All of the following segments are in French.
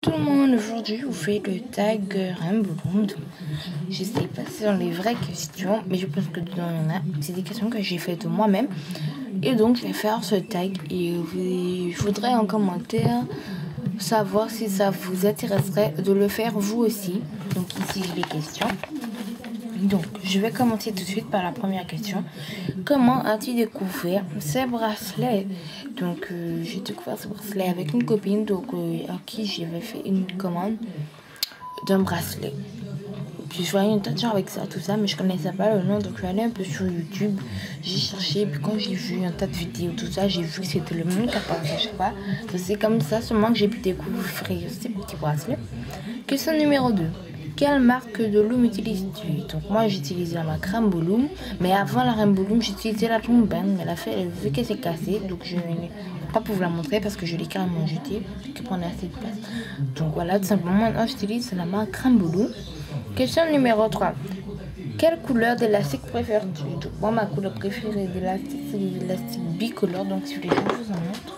Tout le monde, aujourd'hui vous faites le tag Rainbow Room. J'essaie pas sur les vraies questions, mais je pense que dedans il y en a. C'est des questions que j'ai faites moi-même. Et donc je vais faire ce tag et je voudrais en commentaire savoir si ça vous intéresserait de le faire vous aussi. Donc ici j'ai les questions. Donc, je vais commencer tout de suite par la première question. Comment as-tu découvert ces bracelets? Donc, j'ai découvert ce bracelet avec une copine à qui j'avais fait une commande d'un bracelet. Puis je voyais une tas de gens avec ça, tout ça, mais je connaissais pas le nom. Donc, je suis allée un peu sur YouTube. J'ai cherché, puis quand j'ai vu un tas de vidéos, tout ça, j'ai vu que c'était le même qu'apparemment, je sais pas. C'est comme ça seulement que j'ai pu découvrir ces petits bracelets. Question numéro 2. Quelle marque de loom utilises-tu? Donc moi j'utilise la marque Rainbow Loom, mais avant la Rainbow Loom j'utilisais la Loom Band, mais elle vu qu'elle s'est cassée, donc je ne vais pas pouvoir la montrer parce que je l'ai carrément jetée, qui prenait assez de place. Donc voilà, tout simplement maintenant j'utilise la marque Rainbow Loom. Question numéro 3. Quelle couleur d'élastique préfères-tu? Donc moi ma couleur préférée d'élastique c'est l'élastique bicolore, donc si vous voulez je vous en montre.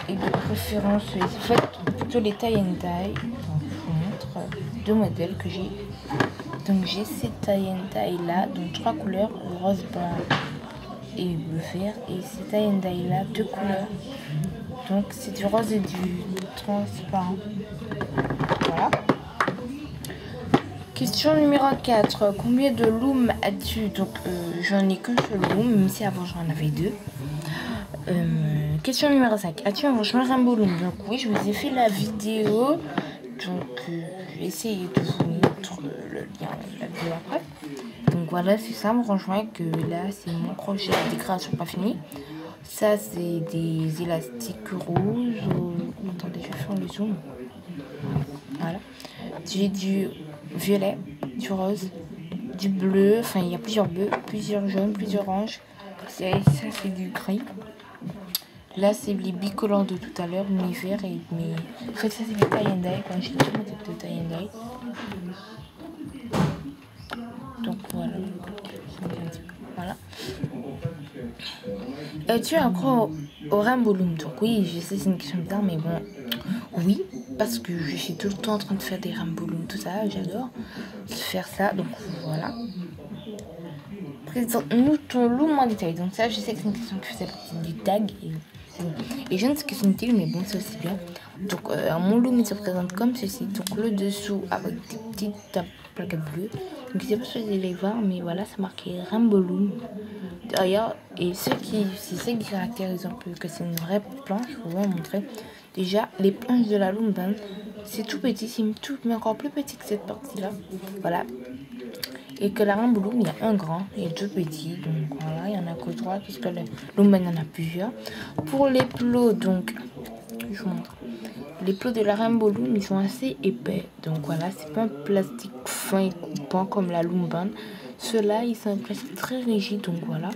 Et de préférence, en fait, plutôt les tie and dye. Donc, je vous montre deux modèles que j'ai. Donc, j'ai ces tie and dye là, donc trois couleurs, le rose, blanc et bleu vert. Et ces tie and dye là, deux couleurs. Donc, c'est du rose et du transparent. Voilà. Question numéro 4. Combien de looms as-tu? Donc, j'en ai qu'un seul loom, même si avant j'en avais deux. Question numéro 5. As-tu un branchement Rainbow Loom? Donc oui, je vous ai fait la vidéo. Donc je vais essayer de vous mettre le lien de la vidéo après. Donc voilà, c'est ça mon branchement. Que là, c'est mon crochet à décoration pas fini. Ça, c'est des élastiques rouges. Attendez, je vais faire le zoom. Voilà. J'ai du violet, du rose, du bleu. Enfin, il y a plusieurs bleus, plusieurs jaunes, plusieurs oranges. Ça, c'est du gris. Là, c'est les bicolores de tout à l'heure, mes verts et mes... En fait, ça, c'est les tie and dye. Quand j'ai tout mon tête de tie and dye. Donc, voilà. Voilà. Es-tu accro au Rainbow Loom? Donc, oui, je sais, c'est une question bizarre, mais bon... Oui, parce que je suis tout le temps en train de faire des Rainbow Loom, tout ça. J'adore faire ça. Donc, voilà. Présente-nous ton loom en détail. Donc, ça, je sais que c'est une question qui faisait partie du tag. Et je ne sais que c'est une telle, mais bon, c'est aussi bien. Donc, mon loom il se présente comme ceci. Donc, le dessous avec des petites plaquettes bleues. Donc, je ne sais pas si vous allez les voir, mais voilà, c'est marqué Rainbow Loom derrière. Et c'est ce qui caractérise un peu que c'est une vraie planche. Je vais vous montrer. Déjà, les planches de la Loom Band, c'est tout petit, mais encore plus petit que cette partie-là. Voilà. Et que la Rainbow Loom, il y a un grand et deux petits. Donc voilà, il y en a que trois, parce que le Loom Band, il y en a plusieurs. Pour les plots, donc, je vous montre. Les plots de la Rainbow Loom, ils sont assez épais. Donc voilà, c'est pas un plastique fin et coupant comme la Loom Band. Ceux-là, ils sont un plastique très rigide, donc voilà.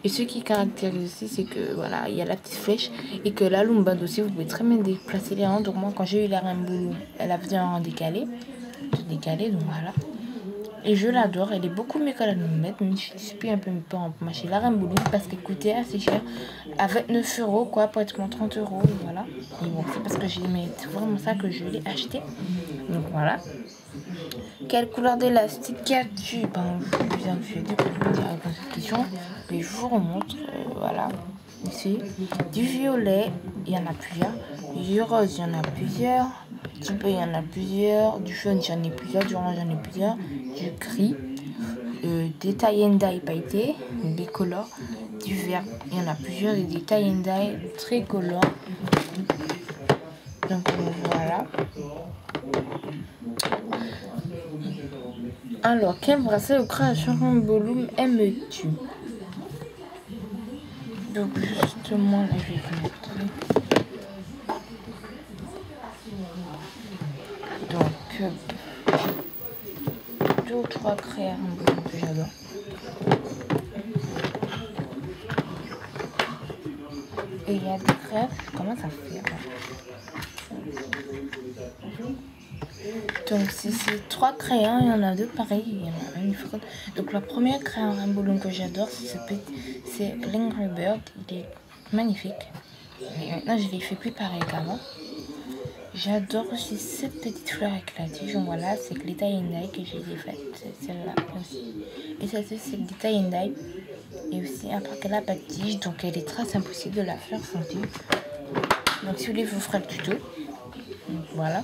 Et ce qui caractérise aussi, c'est que voilà, il y a la petite flèche et que la Loom Band aussi, vous pouvez très bien déplacer les rangs. Donc moi, quand j'ai eu la Rainbow Loom, elle a fait un rang décalé. Donc voilà. Et je l'adore, elle est beaucoup mieux que la Loom Band, mais je suis un peu en marché la Rainbow Loom parce qu'elle coûtait assez cher, à 29 €, quoi, pratiquement 30 €, voilà. Et bon, c'est parce que c'est vraiment ça que je l'ai acheté. Donc voilà. Quelle couleur d'élastique as-tu? Ben, je viens de faire deux couleurs dans cette question, mais je vous remontre, voilà. Ici, du violet, il y en a plusieurs. Du rose, il y en a plusieurs. Du bleu, il y en a plusieurs. Du jaune, j'en ai plusieurs. Du orange, j'en ai plusieurs. Du gris. Des tie and dye pailletés, bicolores. Du vert, il y en a plusieurs. Et des tie and dye tricolores. Donc voilà. Alors, quel bracelet ou création Rainbow Loom aimes-tu? Donc justement, là, je vais vous montrer. Donc, deux ou trois créations que j'adore. Et il y a des crêpes, comment ça fait? Donc si c'est trois crayons, il y en a deux pareils, il y en a un différent. Donc la première crayon Rainbow Loom que j'adore, c'est Angry Bird, il est magnifique. Mais maintenant, je les fais plus pareil qu'avant. J'adore aussi cette petite fleur avec la tige. Donc voilà, c'est Glitter and Dye que je les ai faites. C'est celle-là aussi. Et ça, c'est Glitter and Dye. Et aussi, après qu'elle n'a pas de tige, donc elle est très simple aussi de la faire sans tige. Donc si vous voulez, vous ferez le tuto. Donc voilà.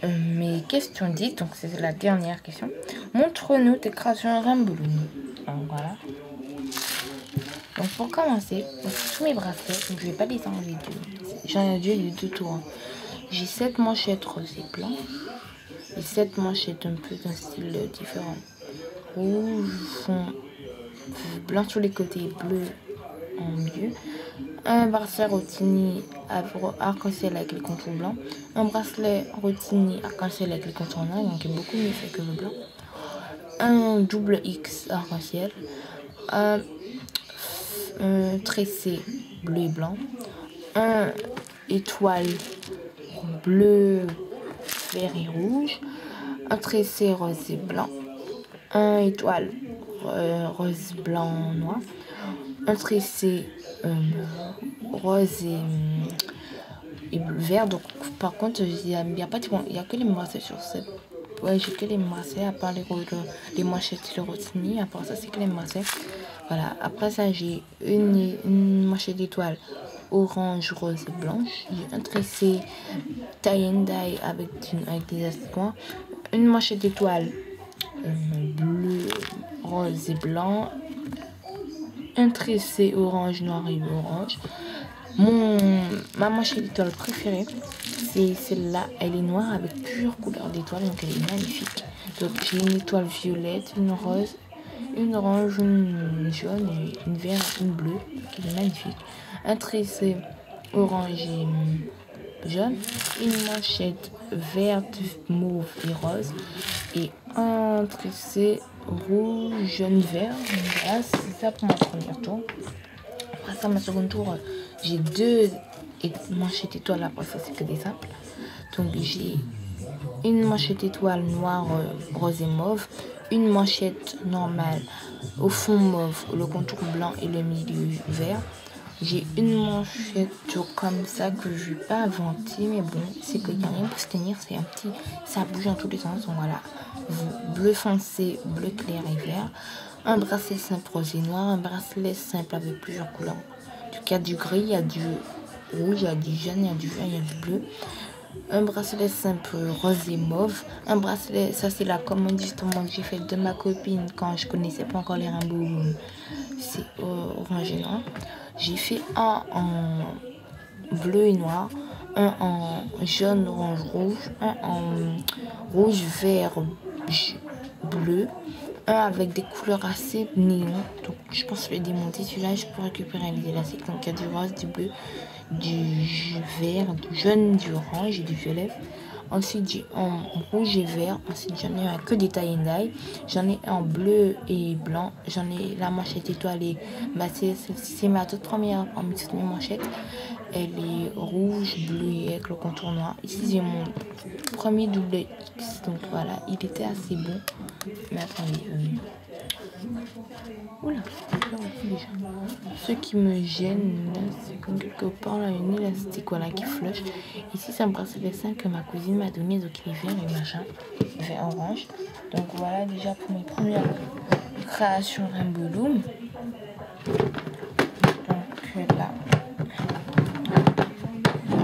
Mes questions dites, donc c'est la dernière question. Montre-nous tes créations Rainbow Loom. Donc voilà. Donc pour commencer, tous mes bracelets, donc je vais pas les enlever deux. J'en ai deux tours. Hein. J'ai 7 manchettes roses et blanc. Et 7 manchettes un peu d'un style différent. Rouge, fond, blanc sur les côtés, bleu en milieu. Un bracelet rotini arc-en-ciel avec les contours blancs. Un bracelet rotini arc-en-ciel avec les contours noirs, donc il est beaucoup mieux fait que le blanc. Un double X arc-en-ciel. Un tressé bleu et blanc. Un étoile bleu, vert et rouge. Un tressé rose et blanc. Un étoile rose, blanc, noir. Un tressé rose et vert. Donc par contre il y a pas de, il y a que les bracelets sur cette. Ouais, j'ai que les bracelets à part les manchettes et le rotini. À part ça, c'est que les bracelets. Voilà. Après ça, j'ai une manchette d'étoile orange, rose et blanche. J'ai un tressé tie and dye avec des asticoins. Une manchette d'étoile bleu, rose et blanc. Un tressé orange, noir et orange. Ma manchette d'étoile préférée, c'est celle-là. Elle est noire avec plusieurs couleurs d'étoiles, donc elle est magnifique. Donc j'ai une étoile violette, une rose, une orange, une jaune, et une verte, une bleue. Donc elle est magnifique. Un tressé orange et jaune, une manchette verte, mauve et rose, et un tressé rouge, jaune, vert. Voilà, c'est ça pour mon premier tour. Après ça, mon second tour, j'ai deux manchettes étoiles. Après ça, c'est que des simples. Donc j'ai une manchette étoile noire, rose et mauve, une manchette normale au fond mauve, le contour blanc et le milieu vert. J'ai une manchette comme ça que je vais pas inventer, mais bon, c'est que rien pour se tenir, c'est un petit, ça bouge dans tous les sens. Donc voilà, bleu foncé, bleu clair et vert. Un bracelet simple rose et noir, un bracelet simple avec plusieurs couleurs. Donc il y a du gris, il y a du rouge, il y a du jaune, il y a du vert, il y a du bleu. Un bracelet simple rose et mauve. Un bracelet, ça c'est la commande justement que j'ai faite de ma copine quand je connaissais pas encore les Rainbow Loom. C'est orange et noir. J'ai fait un en bleu et noir, un en jaune, orange, rouge, un en rouge, vert, bleu, un avec des couleurs assez néon. Donc je pense que je vais démonter celui-là, je peux récupérer les élastiques. Donc il y a du rose, du bleu, du vert, du jaune, du orange et du violet. Ensuite j'ai en rouge et vert. Ensuite j'en ai un que des tie and dye. J'en ai en bleu et blanc. J'en ai la manchette étoilée. Bah c'est ma toute première parmi toutes mes manchettes. Elle est rouge, bleu et avec le contour noir. Ici j'ai mon premier double X. Donc voilà, il était assez bon. Mais attendez. Oula, déjà. Ce qui me gêne, c'est comme quelque part là, une élastique voilà, qui flush. Ici, c'est un bracelet sain que ma cousine m'a donné, donc il est vert et machin, vert orange. Donc voilà déjà pour mes premières créations Rainbow Loom. Donc là,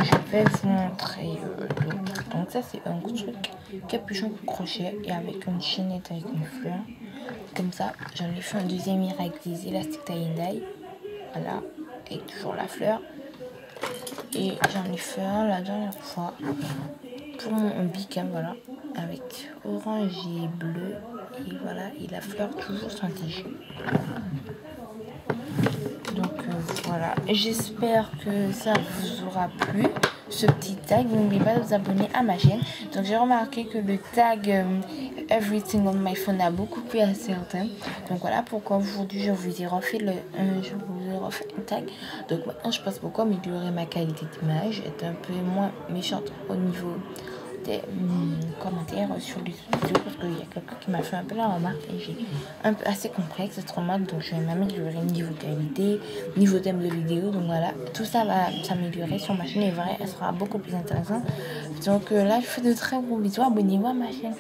je vais vous montrer l'autre. Donc ça, c'est un truc capuchon crochet et avec une chaînette avec une fleur. Comme ça, j'en ai fait un deuxième avec des élastiques tie and dye. Voilà, avec toujours la fleur. Et j'en ai fait un la dernière fois pour mon bic, voilà, avec orange et bleu. Et voilà, et la fleur toujours sans tige. Donc voilà, j'espère que ça vous aura plu, ce petit tag. N'oubliez pas de vous abonner à ma chaîne. Donc j'ai remarqué que le tag Everything on my phone a beaucoup plu à certains. Donc voilà pourquoi aujourd'hui je vous ai refait un tag. Donc maintenant je pense pourquoi améliorer ma qualité d'image, être un peu moins méchante au niveau des commentaires sur les vidéos parce qu'il y a quelqu'un qui m'a fait un peu la remarque et j'ai un peu assez complexe cette remarque, donc je vais m'améliorer niveau qualité, niveau thème de vidéo, donc voilà, tout ça va s'améliorer sur ma chaîne et vrai, elle sera beaucoup plus intéressante. Donc là, je fais de très gros bisous, abonnez-vous à ma chaîne.